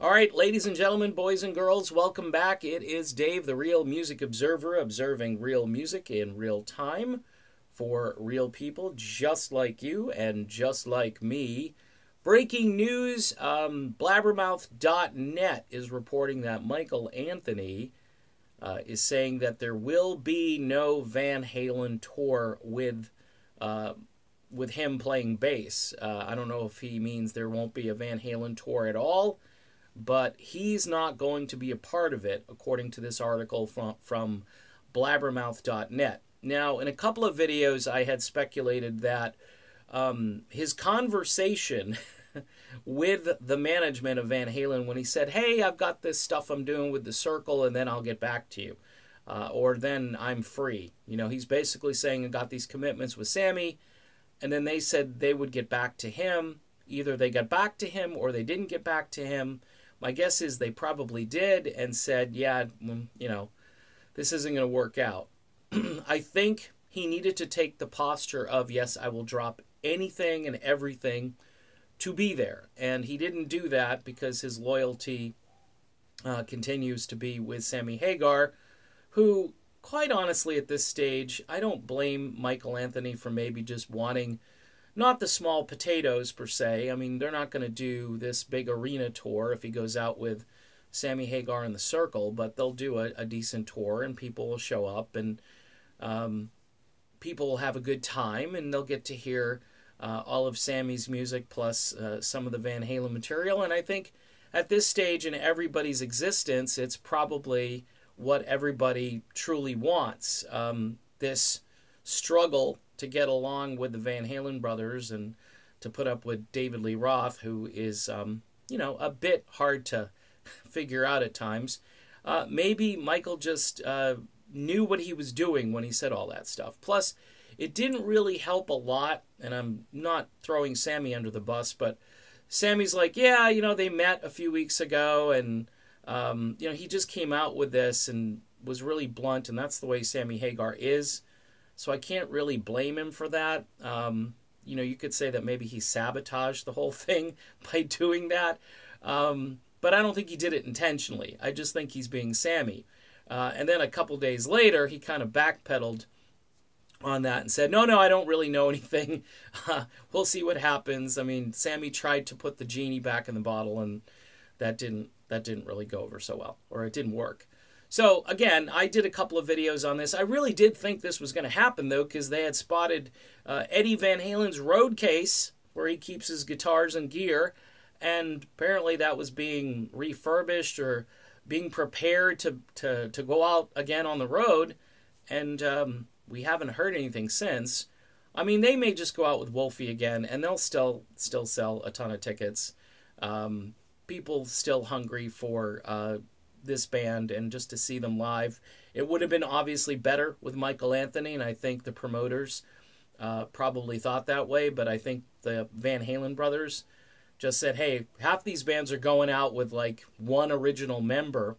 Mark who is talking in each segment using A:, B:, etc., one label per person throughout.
A: All right, ladies and gentlemen, boys and girls, welcome back. It is Dave, the Real Music Observer, observing real music in real time for real people just like you and just like me. Breaking news, blabbermouth.net is reporting that Michael Anthony is saying that there will be no Van Halen tour with him playing bass. I don't know if he means there won't be a Van Halen tour at all, but he's not going to be a part of it, according to this article from blabbermouth.net. Now, in a couple of videos, I had speculated that his conversation with the management of Van Halen when he said, hey, I've got this stuff I'm doing with the Circle, and then I'll get back to you, or then I'm free. You know, he's basically saying I got these commitments with Sammy, and then they said they would get back to him. Either they got back to him or they didn't get back to him. My guess is they probably did and said, yeah, you know, this isn't going to work out. I think he needed to take the posture of, yes, I will drop anything and everything to be there. And he didn't do that because his loyalty continues to be with Sammy Hagar, who, quite honestly, at this stage, I don't blame Michael Anthony for maybe just wanting not the small potatoes, per se. I mean, they're not going to do this big arena tour if he goes out with Sammy Hagar and the Circle, but they'll do a decent tour, and people will show up, and people will have a good time, and they'll get to hear all of Sammy's music plus some of the Van Halen material. And I think at this stage in everybody's existence, it's probably what everybody truly wants. This struggle to get along with the Van Halen brothers and to put up with David Lee Roth, who is, you know, a bit hard to figure out at times. Maybe Michael just knew what he was doing when he said all that stuff. Plus, it didn't really help a lot, and I'm not throwing Sammy under the bus, but Sammy's like, yeah, you know, they met a few weeks ago, and, you know, he just came out with this and was really blunt, and that's the way Sammy Hagar is. So I can't really blame him for that. You know, you could say that maybe he sabotaged the whole thing by doing that. But I don't think he did it intentionally. I just think he's being Sammy. And then a couple days later, he kind of backpedaled on that and said, no, I don't really know anything. We'll see what happens. I mean, Sammy tried to put the genie back in the bottle, and that didn't really go over so well, or it didn't work. So, again, I did a couple of videos on this. I really did think this was going to happen, though, because they had spotted Eddie Van Halen's road case, where he keeps his guitars and gear, and apparently that was being refurbished or being prepared to go out again on the road, and we haven't heard anything since. I mean, they may just go out with Wolfie again, and they'll still sell a ton of tickets. People still hungry for this band and just to see them live. It would have been obviously better with Michael Anthony, and I think the promoters probably thought that way, but I think the Van Halen brothers just said, hey, half these bands are going out with like one original member,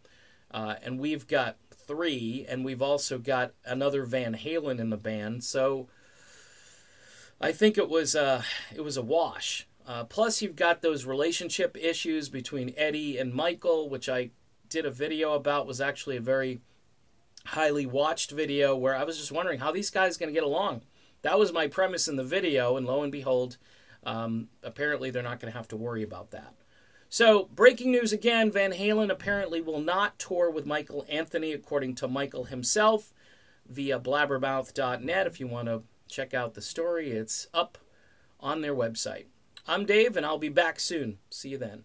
A: and we've got 3, and we've also got another Van Halen in the band, so I think it was a wash. Plus, you've got those relationship issues between Eddie and Michael, which I did a video about. Was actually a very highly watched video where I was just wondering how these guys going to get along. That was my premise in the video, and lo and behold, apparently they're not going to have to worry about that. So, breaking news again, Van Halen apparently will not tour with Michael Anthony, according to Michael himself, via blabbermouth.net. If you want to check out the story, it's up on their website. I'm Dave, and I'll be back soon. See you then.